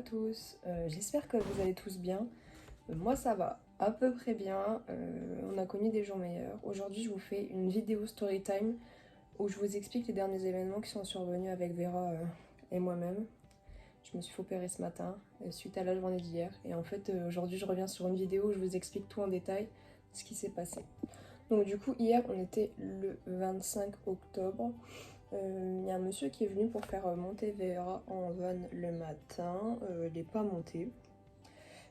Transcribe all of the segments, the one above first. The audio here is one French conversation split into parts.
à tous, j'espère que vous allez tous bien. Moi ça va à peu près bien, on a connu des jours meilleurs. Aujourd'hui je vous fais une vidéo story time où je vous explique les derniers événements qui sont survenus avec Vera et moi-même. Je me suis fait opérer ce matin suite à la journée d'hier et en fait aujourd'hui je reviens sur une vidéo où je vous explique tout en détail ce qui s'est passé. Donc du coup hier on était le 25 octobre. Il y a un monsieur qui est venu pour faire monter Vera en van le matin, il n'est pas monté.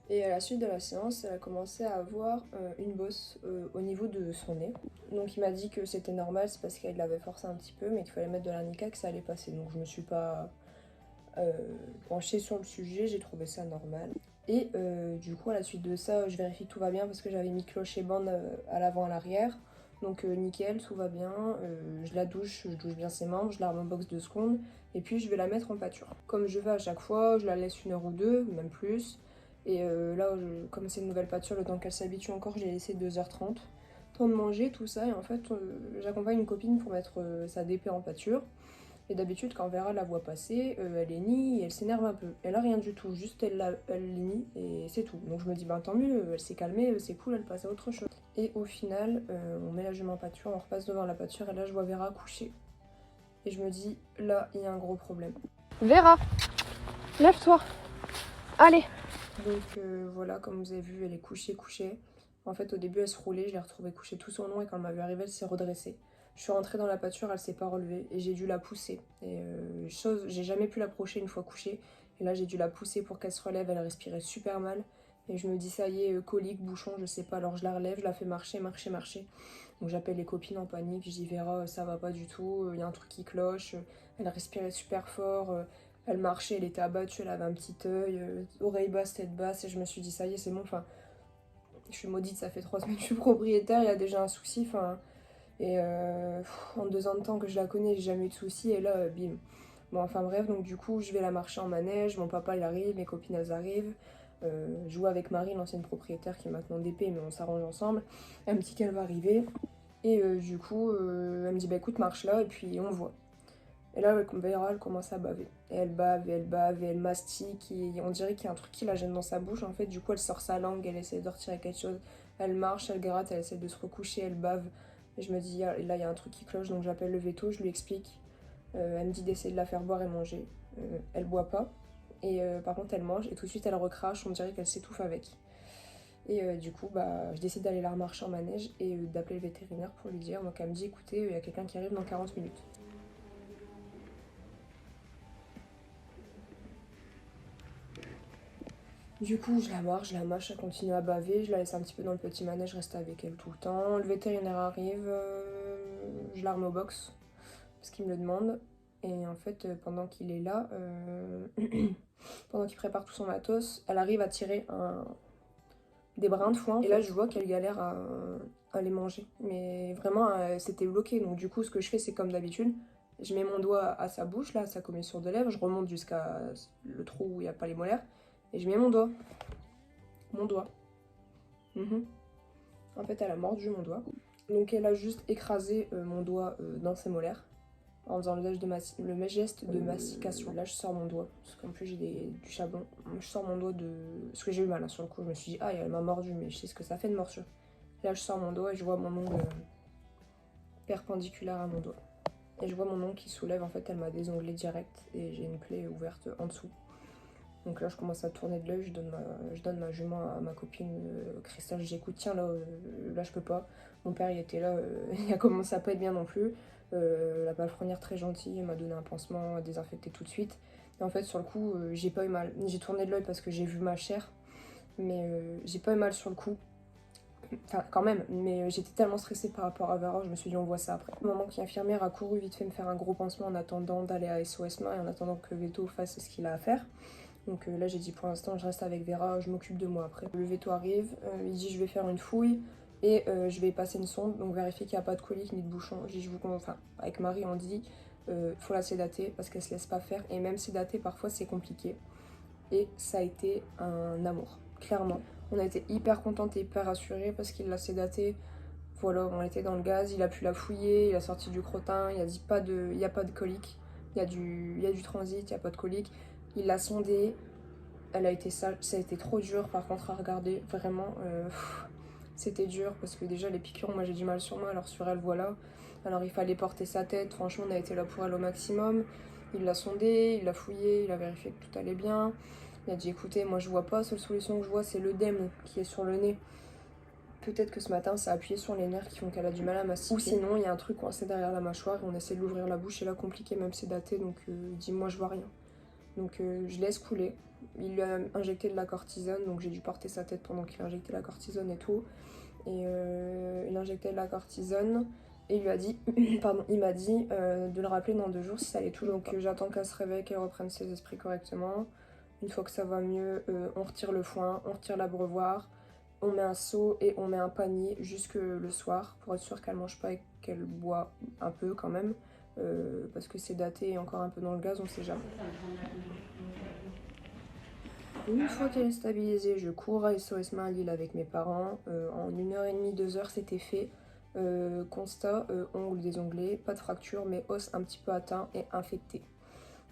Et à la suite de la séance, elle a commencé à avoir une bosse au niveau de son nez. Donc il m'a dit que c'était normal, c'est parce qu'elle l'avait forcé un petit peu, mais qu'il fallait mettre de l'arnica que ça allait passer. Donc je me suis pas penchée sur le sujet, j'ai trouvé ça normal. Et du coup à la suite de ça, je vérifie que tout va bien parce que j'avais mis cloche et bande à l'avant à l'arrière. Donc nickel, tout va bien, je la douche, je douche bien ses membres, je la remets en box 2 secondes et puis je vais la mettre en pâture. Comme je fais à chaque fois, je la laisse 1 heure ou 2, même plus. Et là, comme c'est une nouvelle pâture, le temps qu'elle s'habitue encore, je l'ai laissé 2h30. Temps de manger, tout ça, et en fait, j'accompagne une copine pour mettre sa DP en pâture. Et d'habitude, quand Vera la voit passer, elle est nie et elle s'énerve un peu. Elle a rien du tout, juste elle les nie et c'est tout. Donc je me dis, ben tant mieux, elle s'est calmée, c'est cool, elle passe à autre chose. Et au final, on met la jument en pâture, on repasse devant la pâture et là je vois Vera coucher. Et je me dis, là, il y a un gros problème. Vera, lève-toi. Allez. Donc voilà, comme vous avez vu, elle est couchée. En fait, au début, elle se roulait, je l'ai retrouvée couchée tout son long et quand elle m'a vu arriver, elle s'est redressée. Je suis rentrée dans la pâture, elle s'est pas relevée et j'ai dû la pousser. Et j'ai jamais pu l'approcher une fois couchée. Et là, j'ai dû la pousser pour qu'elle se relève, elle respirait super mal. Et je me dis, ça y est, colique, bouchon, je sais pas. Alors je la relève, je la fais marcher. Donc j'appelle les copines en panique, je dis, Vera, ça va pas du tout, il y a un truc qui cloche. Elle respirait super fort. Elle marchait, elle était abattue, elle avait un petit œil, oreille basse, tête basse, et je me suis dit, ça y est, c'est bon, enfin, je suis maudite, ça fait 3 semaines que je suis propriétaire, il y a déjà un souci, enfin, et en 2 ans de temps que je la connais, j'ai jamais eu de souci, et là, bim. Bon, enfin bref, donc du coup, je vais la marcher en manège, mon papa il arrive, mes copines elles arrivent, je joue avec Marie, l'ancienne propriétaire qui est maintenant DP, mais on s'arrange ensemble, elle me dit qu'elle va arriver, et du coup, elle me dit, bah écoute, marche là, et puis on voit. Et là, Vera, elle commence à baver. Et elle bave, et elle bave, et elle mastique. Et on dirait qu'il y a un truc qui la gêne dans sa bouche. En fait, du coup, elle sort sa langue, elle essaie de retirer quelque chose. Elle marche, elle gratte, elle essaie de se recoucher, elle bave. Et je me dis, là, il y a un truc qui cloche, donc j'appelle le veto, je lui explique. Elle me dit d'essayer de la faire boire et manger. Elle boit pas. Et par contre, elle mange, et tout de suite, elle recrache. On dirait qu'elle s'étouffe avec. Et du coup, bah, je décide d'aller la remarcher en manège et d'appeler le vétérinaire pour lui dire. Donc, elle me dit, écoutez, il y a quelqu'un qui arrive dans 40 minutes. Du coup, je la marche, elle continue à baver, je la laisse un petit peu dans le petit manège, je reste avec elle tout le temps. Le vétérinaire arrive, je la remets au box, parce qu'il me le demande. Et en fait, pendant qu'il est là, pendant qu'il prépare tout son matos, elle arrive à tirer des brins de foin. Et là, je vois qu'elle galère à les manger. Mais vraiment, c'était bloqué. Donc du coup, ce que je fais, c'est comme d'habitude. Je mets mon doigt à sa bouche, là, à sa commissure de lèvres, je remonte jusqu'à le trou où il n'y a pas les molaires. Et je mets mon doigt. Mon doigt. En fait, elle a mordu mon doigt. Donc elle a juste écrasé mon doigt dans ses molaires en faisant le geste de mastication. Là, je sors mon doigt, parce qu'en plus j'ai du charbon. Je sors mon doigt de... Parce que j'ai eu mal, hein, sur le coup. Je me suis dit, ah, elle m'a mordu, mais je sais ce que ça fait de morsure. Là, je sors mon doigt et je vois mon ongle perpendiculaire à mon doigt. Et je vois mon ongle qui soulève. En fait, elle m'a désonglé direct et j'ai une plaie ouverte en dessous. Donc là, je commence à tourner de l'œil, je donne ma jument à ma copine Christelle, j'écoute, tiens là je peux pas. Mon père il était là, il a commencé à pas être bien non plus. La palefrenière très gentille, elle m'a donné un pansement à désinfecter tout de suite. Et en fait sur le coup, j'ai pas eu mal. J'ai tourné de l'œil parce que j'ai vu ma chair, mais j'ai pas eu mal sur le coup. Enfin quand même, mais j'étais tellement stressée par rapport à Vera, je me suis dit on voit ça après. Maman qui est infirmière a couru vite fait me faire un gros pansement en attendant d'aller à SOS Main et en attendant que Veto fasse ce qu'il a à faire. Donc là j'ai dit pour l'instant je reste avec Vera, je m'occupe de moi après. Le veto arrive, il dit je vais faire une fouille et je vais passer une sonde, donc vérifier qu'il n'y a pas de colique ni de bouchon. J'ai dit enfin avec Marie on dit faut la sédater parce qu'elle se laisse pas faire et même sédater parfois c'est compliqué. Et ça a été un amour, clairement. On a été hyper contente et hyper rassurée parce qu'il l'a sédatée. Voilà, on était dans le gaz, il a pu la fouiller, il a sorti du crottin, il a dit il n'y a pas de colique, il y a du transit, il n'y a pas de colique. Il l'a sondée, ça a été trop dur par contre à regarder, vraiment. C'était dur parce que déjà les piqûres, moi j'ai du mal sur moi, alors sur elle voilà. Alors il fallait porter sa tête, franchement on a été là pour elle au maximum. Il l'a sondée, il l'a fouillée, il a vérifié que tout allait bien. Il a dit écoutez, moi je vois pas, seule solution que je vois c'est l'œdème qui est sur le nez. Peut-être que ce matin ça a appuyé sur les nerfs qui font qu'elle a du mal à mastiquer. Ou sinon il y a un truc coincé derrière la mâchoire et on essaie de l'ouvrir la bouche et là compliqué, même c'est daté, donc il dit moi je vois rien. Donc je laisse couler. Il lui a injecté de la cortisone, donc j'ai dû porter sa tête pendant qu'il a injecté la cortisone et tout. Et il injectait de la cortisone et il lui a dit, pardon, il m'a dit de le rappeler dans 2 jours si ça allait toujours. Donc j'attends qu'elle se réveille, qu'elle reprenne ses esprits correctement. Une fois que ça va mieux, on retire le foin, on retire l'abreuvoir, on met un seau et on met un panier jusque le soir pour être sûr qu'elle mange pas et qu'elle boit un peu quand même. Parce que c'est daté et encore un peu dans le gaz, on sait jamais. Une fois qu'elle est stabilisée, je cours à SOS Main à Lille avec mes parents. En 1h30, 2 heures, c'était fait. Constat, ongles désanglés, pas de fracture, mais os un petit peu atteint et infecté.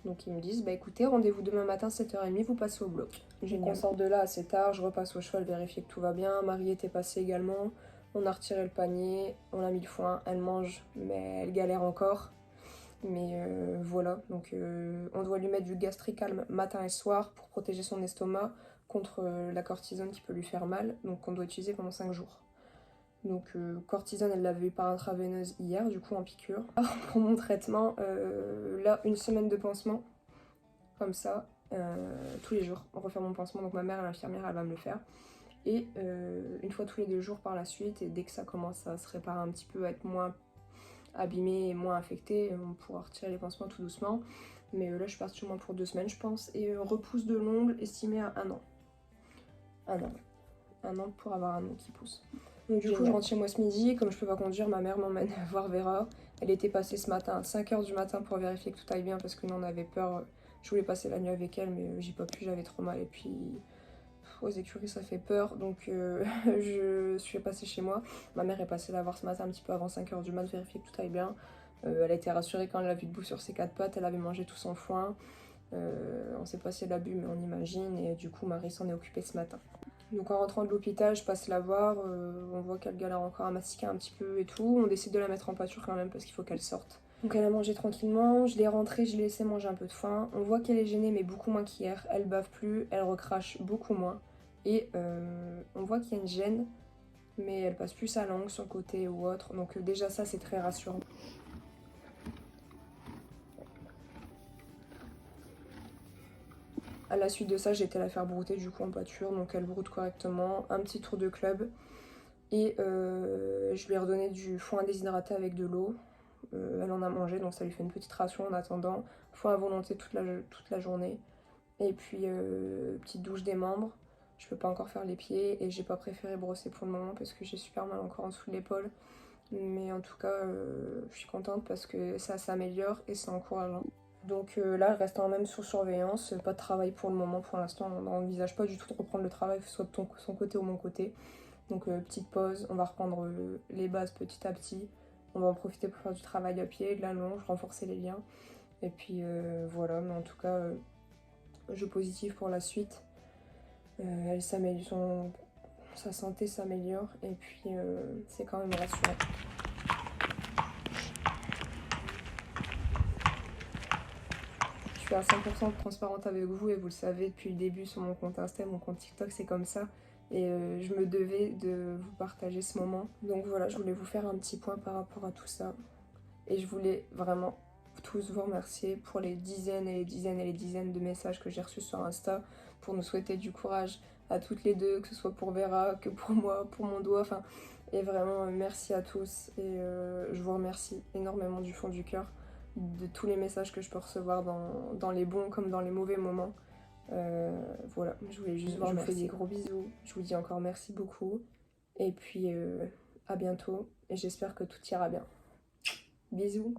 Donc ils me disent, bah écoutez, rendez-vous demain matin 7h30, vous passez au bloc. On sort de là assez tard, je repasse au cheval, vérifier que tout va bien. Marie était passée également. On a retiré le panier, on a mis le foin, elle mange, mais elle galère encore. Mais voilà, donc on doit lui mettre du Gastricalm matin et soir pour protéger son estomac contre la cortisone qui peut lui faire mal, donc on doit utiliser pendant 5 jours. Donc cortisone, elle l'avait eu par intraveineuse hier, du coup en piqûre. Pour mon traitement, là, 1 semaine de pansement, comme ça, tous les jours. On refait mon pansement, donc ma mère, l'infirmière, elle va me le faire. Et une fois tous les 2 jours par la suite, et dès que ça commence à se réparer un petit peu, à être moins abîmé et moins infecté, on pourra retirer les pansements tout doucement. Mais là je suis partie au moins pour 2 semaines je pense. Et repousse de l'ongle estimé à 1 an. 1 an pour avoir un ongle qui pousse. Donc du coup je rentre chez moi ce midi, comme je peux pas conduire, ma mère m'emmène voir Vera. Elle était passée ce matin à 5h du matin pour vérifier que tout aille bien parce que nous on avait peur. Je voulais passer la nuit avec elle mais j'ai pas pu, j'avais trop mal et puis aux écuries ça fait peur, donc je suis passée chez moi. Ma mère est passée la voir ce matin un petit peu avant 5h du mat, vérifier que tout aille bien. Elle a été rassurée quand elle l'a vu debout sur ses 4 pattes, elle avait mangé tout son foin. On sait pas si elle a bu mais on imagine, et du coup Marie s'en est occupée ce matin. Donc en rentrant de l'hôpital, je passe la voir, on voit qu'elle galère encore à mastiquer un petit peu et tout. On décide de la mettre en pâture quand même parce qu'il faut qu'elle sorte. Donc elle a mangé tranquillement, je l'ai rentrée, je l'ai laissé manger un peu de faim. On voit qu'elle est gênée mais beaucoup moins qu'hier, elle bave plus, elle recrache beaucoup moins. Et on voit qu'il y a une gêne, mais elle passe plus sa langue sur le côté ou autre. Donc déjà ça c'est très rassurant. À la suite de ça, j'ai été la faire brouter du coup en pâture, donc elle broute correctement. Un petit tour de club. Et je lui ai redonné du foin déshydraté avec de l'eau. Elle en a mangé, donc ça lui fait une petite ration en attendant. Foin à volonté toute la journée. Et puis petite douche des membres. Je peux pas encore faire les pieds et j'ai pas préféré brosser pour le moment parce que j'ai super mal encore en dessous de l'épaule. Mais en tout cas, je suis contente parce que ça s'améliore et c'est encourageant. Donc là, elle reste quand même sous surveillance. Pas de travail pour le moment. Pour l'instant, on n'envisage pas du tout de reprendre le travail, que ce soit de son côté ou mon côté. Donc petite pause, on va reprendre les bases petit à petit. On va en profiter pour faire du travail à pied, de la longe, renforcer les liens. Et puis voilà, mais en tout cas, jeu positif pour la suite. Elle s'améliore, sa santé s'améliore et puis c'est quand même rassurant. Je suis à 100% transparente avec vous et vous le savez depuis le début sur mon compte Insta, mon compte TikTok, c'est comme ça. Et je me devais de vous partager ce moment. Donc voilà, je voulais vous faire un petit point par rapport à tout ça. Et je voulais vraiment tous vous remercier pour les dizaines et les dizaines et les dizaines de messages que j'ai reçus sur Insta pour nous souhaiter du courage à toutes les deux, que ce soit pour Vera, que pour moi, pour mon doigt, enfin, et vraiment merci à tous et je vous remercie énormément du fond du cœur de tous les messages que je peux recevoir dans les bons comme dans les mauvais moments. Voilà, je voulais juste vous remercier. Je vous fais des gros bisous, je vous dis encore merci beaucoup et puis à bientôt et j'espère que tout ira bien. Bisous.